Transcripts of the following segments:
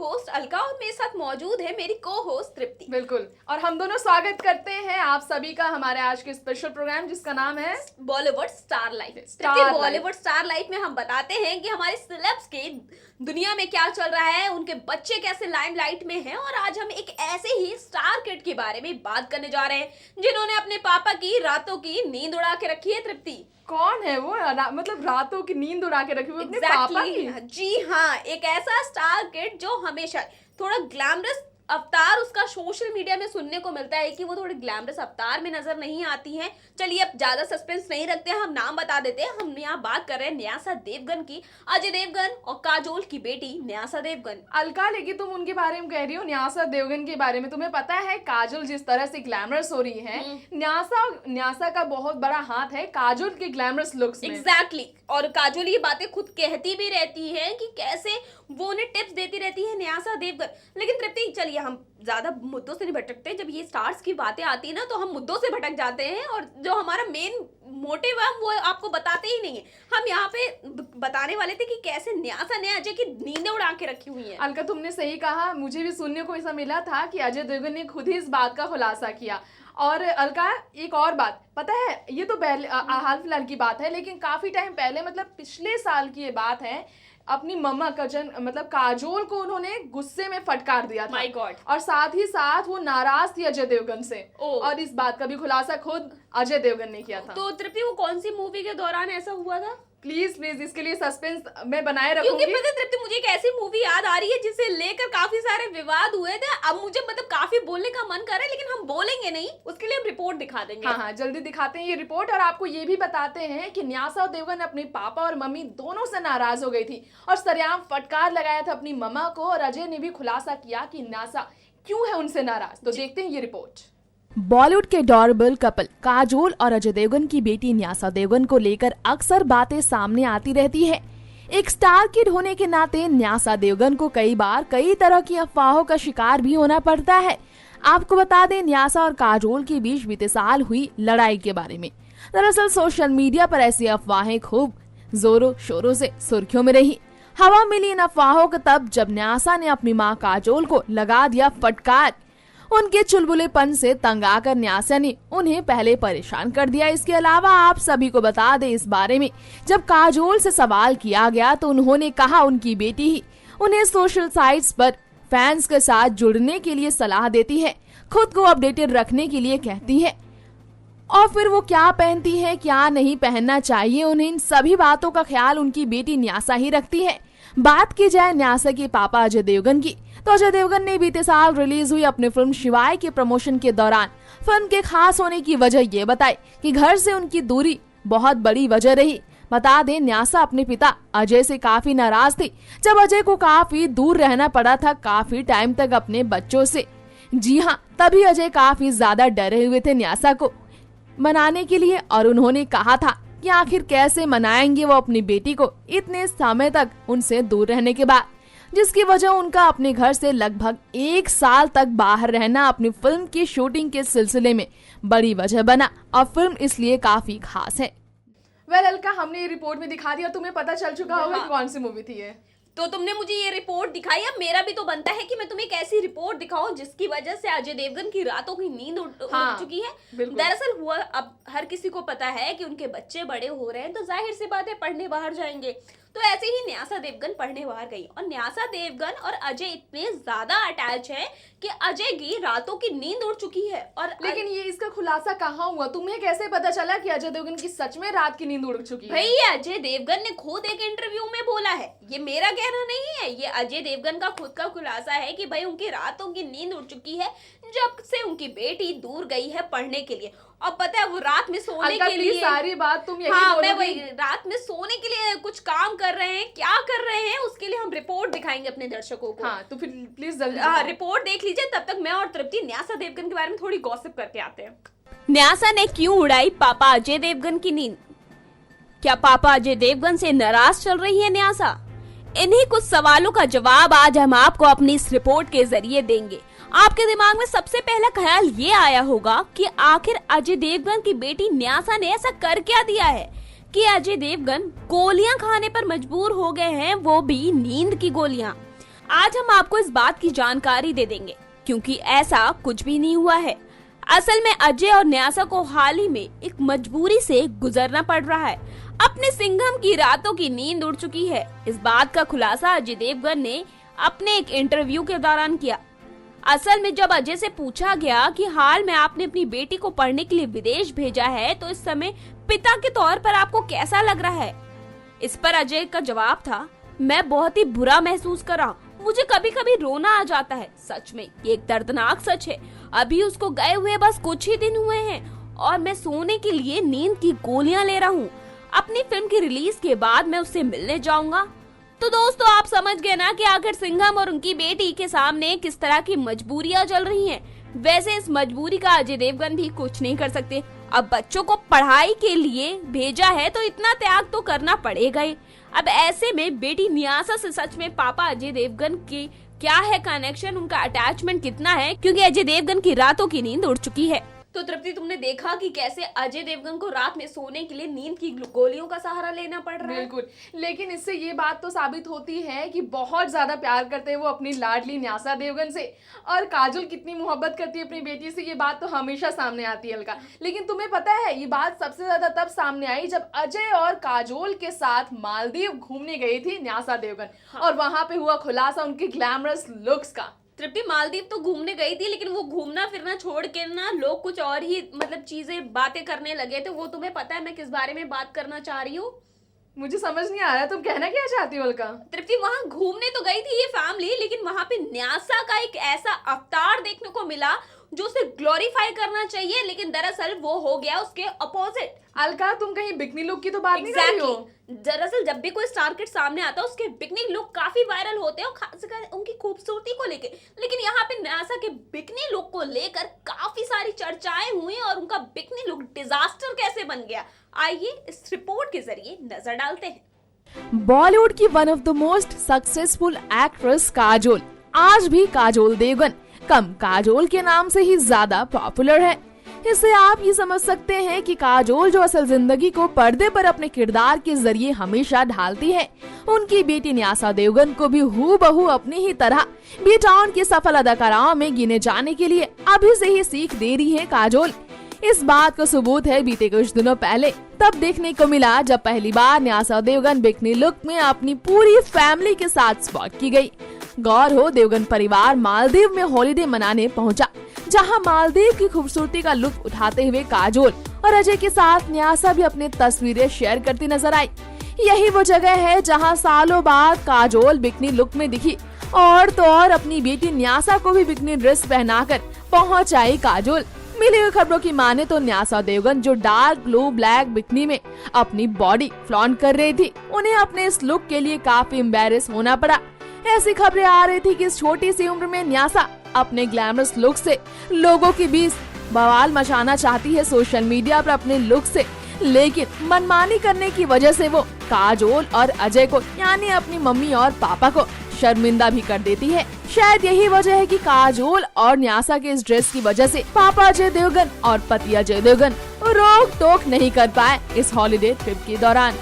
Host Alka और मेरे साथ मौजूद है मेरी को होस्ट तृप्ति। बिल्कुल, और हम दोनों स्वागत करते हैं आप सभी का हमारे आज के स्पेशल प्रोग्राम जिसका नाम है Bollywood star life. Bollywood star life में हम बताते हैं कि हमारे सेलेब्स के दुनिया में क्या चल रहा है, उनके बच्चे कैसे लाइमलाइट में हैं। और आज हम एक ऐसे ही स्टार किड के बारे में बात करने जा रहे हैं जिन्होंने अपने पापा की रातों की नींद उड़ा के रखी है। तृप्ति कौन है वो? मतलब रातों की नींद उड़ा के रखी हुई अपने पापा की? जी हाँ, एक ऐसा स्टार किड जो हमेशा थोड़ा ग्लैमरस अवतार उसका सोशल मीडिया में सुनने को मिलता है कि वो थोड़े ग्लैमरस अवतार में नजर नहीं आती हैं। चलिए अब ज्यादा सस्पेंस नहीं रखते हैं, हम नाम बता देते हैं। हम यहाँ बात कर रहे हैं न्यासा देवगन की, अजय देवगन और काजोल की बेटी न्यासा देवगन। अलका, लेकिन तुम उनके बारे में कह रही हो न्यासा देवगन के बारे में। तुम्हें पता है काजोल जिस तरह से ग्लैमरस हो रही है, न्यासा का बहुत बड़ा हाथ है काजोल के ग्लैमरस लुक्स में। एग्जैक्टली। और काजोल ये बातें खुद कहती भी रहती है कि कैसे वो उन्हें टिप्स देती रहती है न्यासा देवगन। लेकिन तृप्ति चलिए हम ज्यादा मुद्दों से नहीं भटकते। जब ये स्टार्स की बातें आती है ना तो हम मुद्दों से भटक जाते हैं और जो हमारा मेन मोटिव है वो आपको बताते ही नहीं है। हम यहाँ पे बताने वाले थे कि कैसे न्यासा ने अजय की नींदें उड़ा के रखी हुई हैं। अलका, तुमने सही कहा। मुझे भी सुनने को ऐसा मिला था कि अजय देवगन ने खुद ही इस बात का खुलासा किया। और अलका, एक और बात पता है, ये तो हाल फिलहाल की बात है, लेकिन काफी टाइम पहले मतलब पिछले साल की ये बात है, अपनी मम्मा कजन मतलब काजोल को उन्होंने गुस्से में फटकार दिया था। My God. और साथ ही साथ वो नाराज थी अजय देवगन से। और इस बात का भी खुलासा खुद अजय देवगन ने किया था। तो तृप्ति वो कौन सी मूवी के दौरान ऐसा हुआ था? प्लीज इसके लिए सस्पेंस मैं बनाए रखूंगी। क्योंकि पता तृप्ति मुझे एक ऐसी मूवी याद आ रही है जिसे लेकर काफी सारे विवाद हुए थे। अब मुझे मतलब काफी बोलने का मन कर रहा है, लेकिन हम बोलेंगे नहीं, उसके लिए हम रिपोर्ट दिखा देंगे। हाँ, जल्दी दिखाते हैं ये रिपोर्ट। और आपको ये भी बताते हैं कि न्यासा देवगन अपने पापा और मम्मी दोनों से नाराज हो गई थी और सरेआम फटकार लगाया था अपनी मम्मा को। और अजय ने भी खुलासा किया कि न्यासा क्यों है उनसे नाराज। तो देखते हैं ये रिपोर्ट। बॉलीवुड के एडोरेबल कपल काजोल और अजय देवगन की बेटी न्यासा देवगन को लेकर अक्सर बातें सामने आती रहती है। एक स्टार किड होने के नाते न्यासा देवगन को कई बार कई तरह की अफवाहों का शिकार भी होना पड़ता है। आपको बता दें, न्यासा और काजोल के बीच बीते साल हुई लड़ाई के बारे में। दरअसल सोशल मीडिया पर ऐसी अफवाहें खूब जोरों शोरों से सुर्खियों में रही। हवा मिली इन अफवाहों को तब जब न्यासा ने अपनी मां काजोल को लगा दिया फटकार। उनके चुलबुलेपन से तंग आकर न्यासा ने उन्हें पहले परेशान कर दिया। इसके अलावा आप सभी को बता दें, इस बारे में जब काजोल से सवाल किया गया तो उन्होंने कहा उनकी बेटी ही उन्हें सोशल साइट्स पर फैंस के साथ जुड़ने के लिए सलाह देती है, खुद को अपडेटेड रखने के लिए कहती है, और फिर वो क्या पहनती है क्या नहीं पहनना चाहिए उन्हें, इन सभी बातों का ख्याल उनकी बेटी न्यासा ही रखती है। बात की जाए न्यासा के पापा अजय देवगन की, तो अजय देवगन ने बीते साल रिलीज हुई अपनी फिल्म शिवाय के प्रमोशन के दौरान फिल्म के खास होने की वजह ये बताई कि घर से उनकी दूरी बहुत बड़ी वजह रही। बता दें, न्यासा अपने पिता अजय से काफी नाराज थी जब अजय को काफी दूर रहना पड़ा था काफी टाइम तक अपने बच्चों से। जी हाँ, तभी अजय काफी ज्यादा डरे हुए थे न्यासा को मनाने के लिए, और उन्होंने कहा था कि आखिर कैसे मनाएंगे वो अपनी बेटी को इतने समय तक उनसे दूर रहने के बाद, जिसकी वजह उनका अपने घर से लगभग 1 साल तक बाहर रहना अपनी फिल्म की शूटिंग के सिलसिले में बड़ी वजह बना। और फिल्म इसलिए काफी खास है। वेल अलका, हमने ये रिपोर्ट में दिखा दिया, तुम्हें पता चल चुका होगा कि कौन सी मूवी थी ये। तो तुमने मुझे ये रिपोर्ट दिखाई, अब मेरा भी तो बनता है कि मैं तुम्हें एक ऐसी रिपोर्ट दिखाऊं जिसकी वजह से अजय देवगन की रातों की नींद उड़ चुकी है। दरअसल हुआ, अब हर किसी को पता है कि उनके बच्चे बड़े हो रहे हैं तो जाहिर सी बात है पढ़ने बाहर जाएंगे। तो ऐसे ही न्यासा देवगन पढ़ने बाहर गई और न्यासा देवगन और अजय इतने ज्यादा अटैच हैं कि अजय की रातों की नींद उड़ चुकी है। और लेकिन ये इसका खुलासा कहाँ हुआ? तुम्हें कैसे पता चला कि अजय देवगन की सच में रात की नींद उड़ चुकी है? भाई अजय देवगन ने खुद एक इंटरव्यू में बोला है, ये मेरा कहना नहीं है, ये अजय देवगन का खुद का खुलासा है कि भाई उनकी रातों की नींद उड़ चुकी है जब से उनकी बेटी दूर गई है पढ़ने के लिए। और पता है वो रात में सोने के लिए सारी बात तुम यही मैं वही रात में सोने के लिए कुछ काम कर रहे हैं, क्या कर रहे हैं उसके लिए हम रिपोर्ट दिखाएंगे अपने दर्शकों को। तो फिर प्लीज जल्दी रिपोर्ट देख लीजिए। तब तक मैं और तृप्ति न्यासा देवगन के बारे में थोड़ी गॉसिप करके आते हैं। न्यासा ने क्यों उड़ाई पापा अजय देवगन की नींद? क्या पापा अजय देवगन से नाराज चल रही है न्यासा? इन्हीं कुछ सवालों का जवाब आज हम आपको अपनी इस रिपोर्ट के जरिए देंगे। आपके दिमाग में सबसे पहला ख्याल ये आया होगा कि आखिर अजय देवगन की बेटी न्यासा ने ऐसा कर क्या दिया है कि अजय देवगन गोलियां खाने पर मजबूर हो गए हैं, वो भी नींद की गोलियां। आज हम आपको इस बात की जानकारी दे देंगे, क्योंकि ऐसा कुछ भी नहीं हुआ है। असल में अजय और न्यासा को हाल ही में एक मजबूरी से गुजरना पड़ रहा है। अपने सिंघम की रातों की नींद उड़ चुकी है। इस बात का खुलासा अजय देवगन ने अपने एक इंटरव्यू के दौरान किया। असल में जब अजय से पूछा गया कि हाल में आपने अपनी बेटी को पढ़ने के लिए विदेश भेजा है, तो इस समय पिता के तौर पर आपको कैसा लग रहा है? इस पर अजय का जवाब था, मैं बहुत ही बुरा महसूस कर रहा हूँ, मुझे कभी कभी रोना आ जाता है। सच में ये एक दर्दनाक सच है। अभी उसको गए हुए बस कुछ ही दिन हुए हैं और मैं सोने के लिए नींद की गोलियां ले रहा हूँ। अपनी फिल्म की रिलीज के बाद मैं उससे मिलने जाऊंगा। तो दोस्तों, आप समझ गए ना कि आखिर सिंघम और उनकी बेटी के सामने किस तरह की मजबूरियां चल रही हैं। वैसे इस मजबूरी का अजय देवगन भी कुछ नहीं कर सकते। अब बच्चों को पढ़ाई के लिए भेजा है तो इतना त्याग तो करना पड़ेगा ही। अब ऐसे में बेटी न्यासा से सच में पापा अजय देवगन की क्या है कनेक्शन, उनका अटैचमेंट कितना है, क्योंकि अजय देवगन की रातों की नींद उड़ चुकी है। तो तृप्ति, तुमने देखा कि कैसे अजय देवगन को रात में सोने के लिए नींद की गोलियों का सहारा लेना पड़ रहा है। बिल्कुल, लेकिन इससे ये बात तो साबित होती है कि बहुत ज्यादा प्यार करते हैं वो अपनी लाडली न्यासा देवगन से, और काजोल कितनी मोहब्बत करती है अपनी बेटी से, ये बात तो हमेशा सामने आती है अलका। लेकिन तुम्हें पता है ये बात सबसे ज्यादा तब सामने आई जब अजय और काजोल के साथ मालदीव घूमने गई थी न्यासा देवगन। और वहां पे हुआ खुलासा उनके ग्लैमरस लुक्स का। तृप्ति, मालदीव तो घूमने गई थी, लेकिन वो घूमना फिरना छोड़ के ना लोग कुछ और ही चीजें बातें करने लगे थे। वो तुम्हें पता है मैं किस बारे में बात करना चाह रही हूँ? मुझे समझ नहीं आ रहा तुम कहना क्या चाहती हो अलका? तृप्ति, वहां घूमने तो गई थी ये फैमिली, लेकिन वहां पे न्यासा का एक ऐसा अवतार देखने को मिला जो उसे ग्लोरीफाई करना चाहिए, लेकिन दरअसल वो हो गया उसके अपोजिट। अलका, तुम कहीं बिकनी लुक की तो बात नहीं कर रही हो? दरअसल जब भी कोई स्टार किड सामने आता है उसके बिकनी लुक काफी वायरल होते हैं, और खासकर उनकी खूबसूरती को लेकर। लेकिन यहाँ पे न्यासा के बिकनी लुक को लेकर काफी सारी चर्चाएं हुई और उनका बिकनी लुक डिजास्टर कैसे बन गया, आइए इस रिपोर्ट के जरिए नजर डालते हैं। बॉलीवुड की one of the most successful actress Kajol आज भी काजोल देवगन कम काजोल के नाम से ही ज्यादा पॉपुलर है। इससे आप ये समझ सकते हैं कि काजोल जो असल जिंदगी को पर्दे पर अपने किरदार के जरिए हमेशा ढालती है, उनकी बेटी न्यासा देवगन को भी हूबहू अपनी ही तरह बी टाउन की सफल अदाकाराओं में गिने जाने के लिए अभी से ही सीख दे रही है काजोल। इस बात का सबूत है बीते कुछ दिनों पहले तब देखने को मिला जब पहली बार न्यासा देवगन बिकनी लुक में अपनी पूरी फैमिली के साथ स्पॉट की गई। गौर हो, देवगन परिवार मालदीव में हॉलिडे मनाने पहुंचा, जहां मालदीव की खूबसूरती का लुत्फ उठाते हुए काजोल और अजय के साथ न्यासा भी अपनी तस्वीरें शेयर करती नजर आई। यही वो जगह है जहां सालों बाद काजोल बिकनी लुक में दिखी, और तो और अपनी बेटी न्यासा को भी बिकनी ड्रेस पहनाकर पहुंच आई काजोल। मिली हुई खबरों की माने तो न्यासा देवगन जो डार्क ब्लू ब्लैक बिकनी में अपनी बॉडी फ्लॉन्ट कर रही थी, उन्हें अपने इस लुक के लिए काफी एम्बैरेस होना पड़ा। ऐसी खबरें आ रही थी कि इस छोटी सी उम्र में न्यासा अपने ग्लैमरस लुक से लोगों के बीच बवाल मचाना चाहती है सोशल मीडिया पर अपने लुक से, लेकिन मनमानी करने की वजह से वो काजोल और अजय को यानी अपनी मम्मी और पापा को शर्मिंदा भी कर देती है। शायद यही वजह है कि काजोल और न्यासा के इस ड्रेस की वजह से पापा अजय देवगन और पति अजय देवगन रोक टोक नहीं कर पाए इस हॉलिडे ट्रिप के दौरान।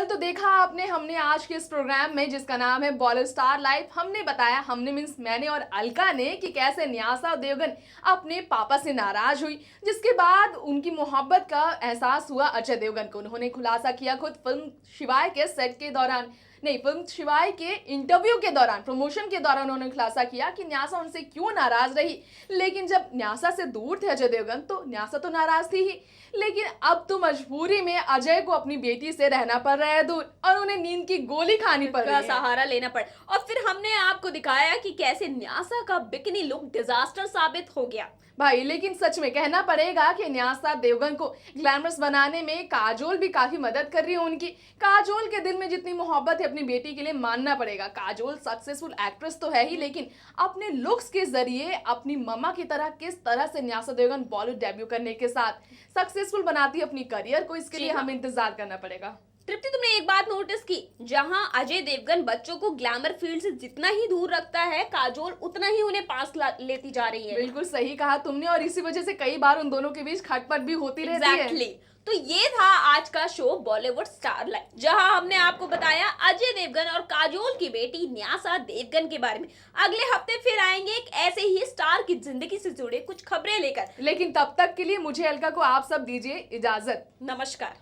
तो देखा आपने, हमने आज के इस प्रोग्राम में जिसका नाम है बॉलीवुड स्टार लाइफ, हमने बताया, हमने मीन्स मैंने और अलका ने, कि कैसे न्यासा देवगन अपने पापा से नाराज हुई, जिसके बाद उनकी मोहब्बत का एहसास हुआ अजय देवगन को। उन्होंने खुलासा किया खुद फिल्म शिवाय के सेट के दौरान, नहीं फिल्म शिवाय के इंटरव्यू के दौरान, प्रमोशन के दौरान उन्होंने खुलासा किया कि न्यासा उनसे क्यों नाराज रही। लेकिन जब न्यासा से दूर थे अजय देवगन तो न्यासा तो नाराज थी ही, लेकिन अब तो मजबूरी में अजय को अपनी बेटी से रहना पड़ रहा है दूर, और उन्हें नींद की गोली खानी पड़ रही है, सहारा लेना पड़ा। और फिर हमने आपको दिखाया कि कैसे न्यासा का बिकनी लुक डिजास्टर साबित हो गया भाई। लेकिन सच में कहना पड़ेगा कि न्यासा देवगन को ग्लैमरस बनाने में काजोल भी काफी मदद कर रही है उनकी। काजोल के दिल में जितनी मोहब्बत है अपनी बेटी के लिए, मानना पड़ेगा काजोल सक्सेसफुल एक्ट्रेस तो है ही, लेकिन अपने लुक्स के जरिए अपनी मम्मा की तरह किस तरह से न्यासा देवगन बॉलीवुड डेब्यू करने के साथ सक्सेसफुल बनाती है अपनी करियर को, इसके लिए हमें इंतजार करना पड़ेगा। तृप्ति, तुमने एक बात नोटिस की, जहां अजय देवगन बच्चों को ग्लैमर फील्ड से जितना ही दूर रखता है, काजोल उतना ही उन्हें पास लेती जा रही है। बिल्कुल सही कहा तुमने, और इसी वजह से कई बार उन दोनों के बीच खटपट भी होती रहती है। तो ये था आज का शो बॉलीवुड स्टारलाइट, जहां हमने आपको बताया अजय देवगन और काजोल की बेटी न्यासा देवगन के बारे में। अगले हफ्ते फिर आएंगे एक ऐसे ही स्टार की जिंदगी से जुड़े कुछ खबरें लेकर, लेकिन तब तक के लिए मुझे अलका को आप सब दीजिए इजाजत। नमस्कार।